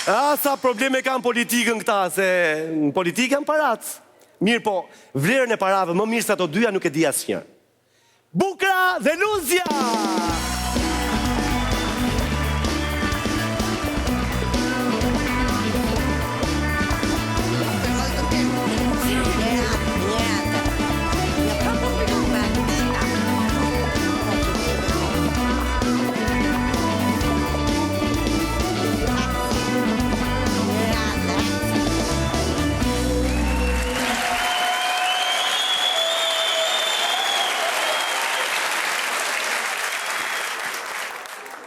Sa probleme kam politikën këta, se në politikë janë parac. Mirë po, vlerën e parave më mirë se ato dyja nuk e di asnjë. Bukra dhe Luzja!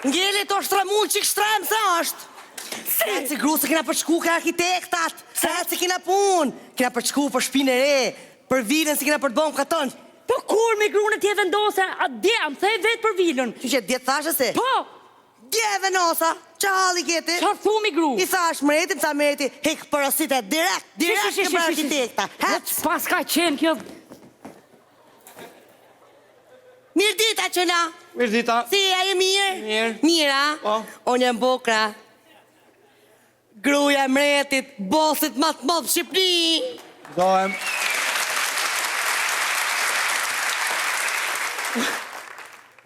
Ngeli to shtramun që kështrem se është. Se si gru se kena përshku ka arkitektat. Se si kena pun. Kena përshku për shpinë e re. Për vilën si kena për të bom katon. Po kur me grunë t'je vendose, a djem, thej vetë për vilën. Që që djetë thashe se? Po! Dje venosa, që halli kjeti? Qa thumi gru? I thash mretim, sa mreti, hek përësite direkt për arkitekta. Pas ka qenë kjo... Mirë dita qëna. Mirë dita. Si, a je mirë? Mirë. Mira? Po. Unë jam Bukra. Gruja mretit, bosit ma të modë Shqipëri. Dohem.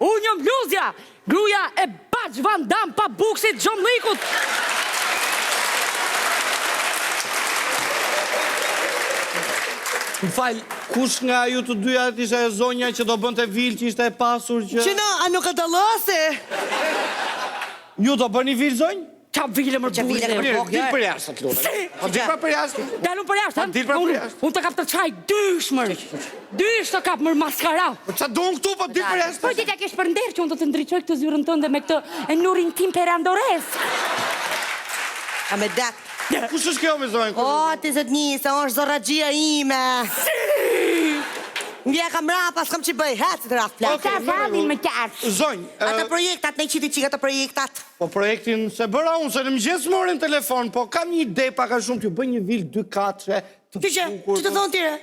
Unë jam Luzja, gruja e Baq Van Dam pa buksit Gjomlikut. Më falj, kush nga ju të dyja t'ishe e zonja që do bënte vilë që ishte e pasur që... Qëna, a nuk e dalose? Ju do bëni vilë zonjë? Qa vile më Qa vile bullë. më- Mirë, dil për jashtë, të lutem. Si? Po dil për jashtë. Dalun për jashtë, Dil për jashtë. Unë të kap të qaj dysh mërë. Dysh të kap mërë maskara. Po qa do në këtu, po dil për jashtë. Po ti t'ja kesh për nder që unë do të ndryqoj këtë zyrën tënde me këtë e nurin tim perandores. A me dak. Kush është kjo me zonjë? O, ti zët një, se është zorragjia ime. Mje kam rapa, s'kam që bëj, hecë të rafë plakë. Qa famin më qarë. Zonjë, Ata projektat, ne qiti qika të projektat. po projektin se bëra unë, se në mëgjes morin telefon, po kam një ide paka shumë t'ju bëj një vilë 2 katëshe të Ty që, që të thonë tire?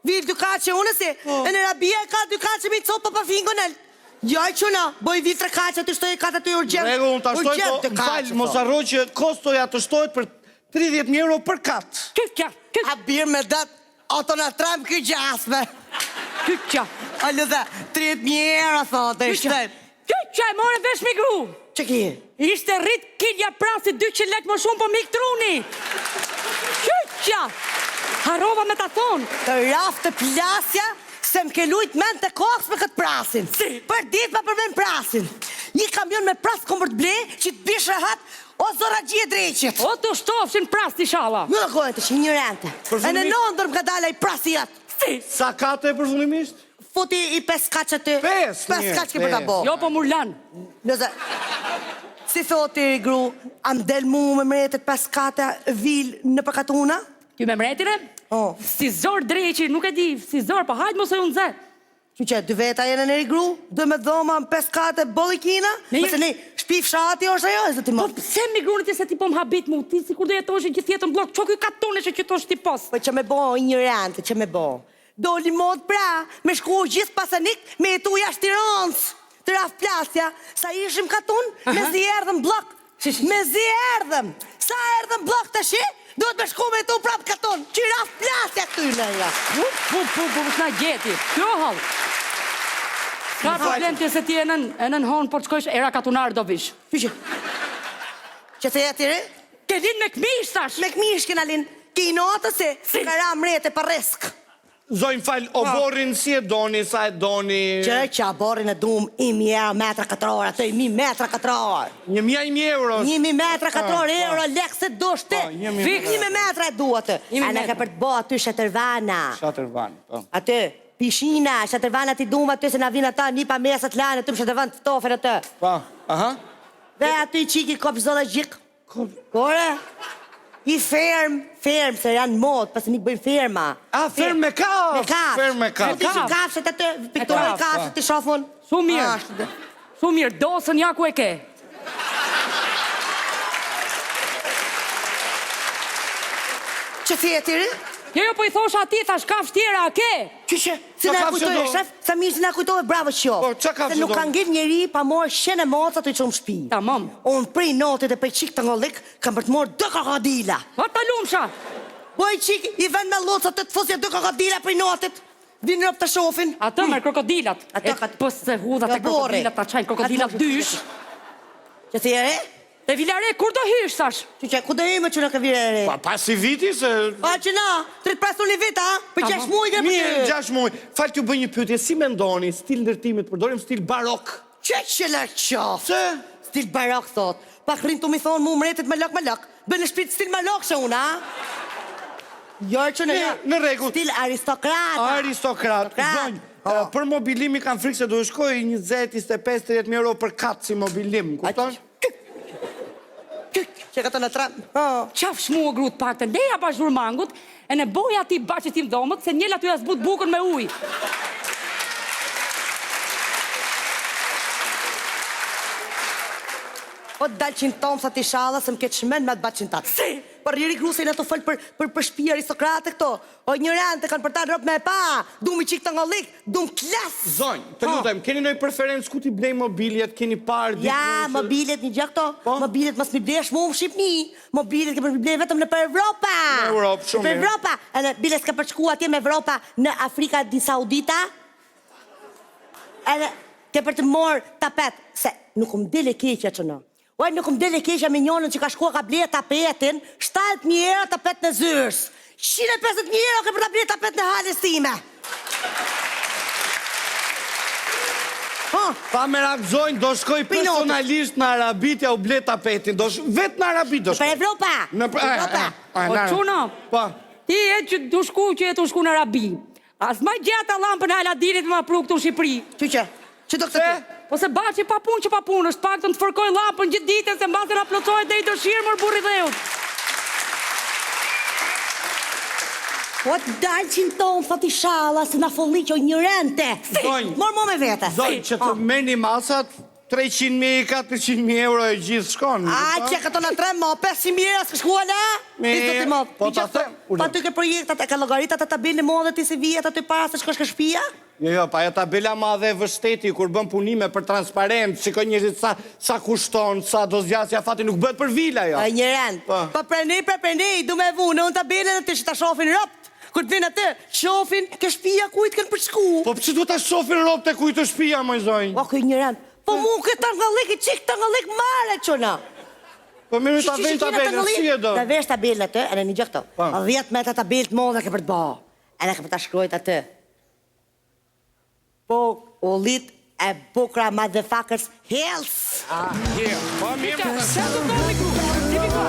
Vivë 2 kache, unë si, e në rabia e ka 2 kache me copa pa fingonel. Jaj qëna, bëj vivë 3 kache, të shtoj e kata të urgent. Regu, unë të ashtoj, po më falj, mos arroj që kostoja të shtojt për 30.000 euro për katë. Kytja, A birë me datë, ato në trem këj gjasme. kytja. A lëdhe, 30.000 euro, thote, i shtoj. Kytja e more vesh me gru. Që ki? Ishte rrit kilja prasi 200 lek më shumë po mik truni. Kytja. Harova me ta thonë. Të rafë të plasja, se më ke lujt men të koks me këtë prasin. Për dit pa përmen prasin. Një kamion me pras kom për të ble, që të bish rahat, o zora gjie dreqit. O të shtofshin pras t'i shala. Më në kojnë të që një rente. E në nëndër më ka dala i prasi jatë. Sa kate përfundimisht? Futi i 5 kaqë aty. 5, 5 mirë, kaqë ke për ta bo. Jo po murlan. Nëse, si thoti gru, am del mu me mretet 5 kate vil në përkatuna? Ty me mretire? Oh. Si zor dreqi, nuk e di, si zor, po hajtë mos e unë zë. Që që, 2 veta jene në gru, 2 me dhoma në 5 kate bolikina? Ne Mëse ne, shpi fshati është ajo, e zë ti Po më. pse mi grunit ti se ti po më habit mu, ti si kur do jetoshin që tjetën blok, qo kjo katone që qëtosh ti pos. Po që me bo, ignorante, që me bo. Doli mod pra, me shku gjithë pasanik, me jetu jashtë Tiranës. Të raf plasja, sa ishim katun, me zi erdhëm blok. Me zi erdhëm. Sa erdhëm blok të shi, duhet me shku me jetu prap katun. Që raf plasja këty në ja. Po, s'na gjeti, kjo hall. Ka problem ti se ti e nën hon, por t'shkojsh era katunar do vish. Që të jetire? Ke din me këmish tash. Me këmish kena lin, ki notë se, ka ra mrete për risk. Zonjë falj, o borin si e doni, sa e doni... Që borin e dum 1.000 metra katror, atë 1.000 metra katror. 1.000 euro. 1.000 metra katror euro, lekë se do shte. 1.000 metra e du atë. A ne ka për të bo aty Shatërvana. Shatërvan, po. Aty, pishina, Shatërvana ti dum aty se na vin ata një pa mesat lanë, aty më Shatërvan të tofen aty. Pa, aha. Dhe aty i qiki kop zoologjik. Kore? I ferm, se janë mod, pasë nuk bëjmë ferma. A, ferm me kaf. Me kaf. Ferm me kaf. Ti që kafshet atë, pikturë i kafshet të shofun. Su mirë, su mirë, dosën ja ku e ke. Që ti e tiri? Jo, po i thosha ati, thash kafsh tjera, a ke? Që, se na kujtoj e shef, Sa mirë si na kujtove, bravo qoftë. Po, qa ka Se nuk fillon? ka ngel njeri pa morë shenë e moca të i qëmë shpi. Tamam. Unë prej notit e prej qik të ngollik, kam për të morë 2 krokodila. O ta lumsha. Boj qik, i vend me loca të fosja 2 krokodila prej notit. Vinë rëp të shofin. Atë me krokodilat. Ato E ka- pës se hudhat e Ka borre. krokodilat ta qajnë krokodilat dysh. Që si ere? Te Vilare, kur do hysh, thash? Që ku do ime që në ka vire ere? Pa pas i viti se... Pa që na, të rritë prasu një vit, a? Për 6 muaj ke për Mirë, ty. 6 muaj. Falë t'ju bëj një pyetje, si mendoni stil ndërtimit, përdorim stil barok? Që la qofë? Se? Stil barok, thot. Pak rrim të mi thonë mu mretit me lok. Bënë shpit stil me lok që unë, a? Jorë që Në rregull. Stil aristokrat. Aristokrat. Zonjë, për mobilimi kanë frikë se do shkoj 20-25-30 euro për katë si mobilim, kupton? Që ka të në tram. Qaf shmu o grut pak të ndeja pa zhurmangut, e në boja ti baqës tim dhomët, se njëlla ty as but bukën me uj. Po të dalqin tomë sa ti shala, se më ketë shmen me të baqin tatë. Si? Për njëri grusin e të fëllë për shpi aristokrate këto. O ignorante kanë për ta në ropë me pa. Du mi qikë të ngollik, du më klasë. Zonjë, të lutem, keni ndonjë preferencë ku ti blej mobiljet, keni parë Ja, diku që- mobilet një gjë këto. Po? Mobilet mos mi blesh mu në Shqipni. Mobilet ke për mi blej vetëm në për Evropa. Në Europë, shumë Për mirë. Evropa. Edhe biles ka përshku atje me Evropa në Afrika di Saudita. Edhe ke për të morë tapet. Se nuk më dele keqja që në. Oj, nuk më dele keqja me njonën që ka shkua ka blej tapetin 70.000 euro tapet në zyrës. 150.000 euro ke për ta blej tapet në halës time. Pa me rakzojnë, do shkoj personalisht në Arabit, ja u ble tapetin, vetë në Arabit do Për shkoj. Evropa. Evropa. O quna, Pa, ti e që du shku që e të shku në Arabi. As ma gjata lampën Aladinit me ma pru këtu në Shqipëri. Që do këtë ty? Po se baqi pa punë që pa punë, është pak të në të fërkoj lampën gjithë ditën, se mbasë nga plotsohet dhe i dëshirë mërë burri dheut. Po të dalqin tonë, thot i shala, se na folli që o një rente. Zonjë. Morë mo me vete. zonjë, që të merë një masat, 300.000, 400.000 euro e gjithë shkon. A, që këto në tre mo, 500.000 euro s'ka shkua në? Mirë, po ta them, Pa ty ke projektat, e ka logaritat e tabeli mo dhe ti si vijet aty para se shkosh ka shpia? Jo, pa e tabela madhe e vështeti, kur bën punime për transparent, shikoj njerëzit sa kushton, sa do zgjasja fati, nuk bëhet për vila, jo. A, një rend. Po. Pa preni, du me vu, në unë tabelën e të që ta shofin ropt. Kur të vinë atë, shofin, ke shpia kujt kënë përshku. Po që du ta shofin ropë të kujtë shpia, moj zonjë? O, këj një rend. Po mu këtë ngëllik, i qik të ngëllik mare, qona. Po mirë ta vend tabelën, si e do? Da vesh tabelën atë, edhe një gjë këto. Po. 10 metra tabelë të modhe ke për të bëha. Edhe ke për ta shkrojt atë. Po, u lit e bukra motherfuckers health. Po mirë, Se të do me kru, si mi ka,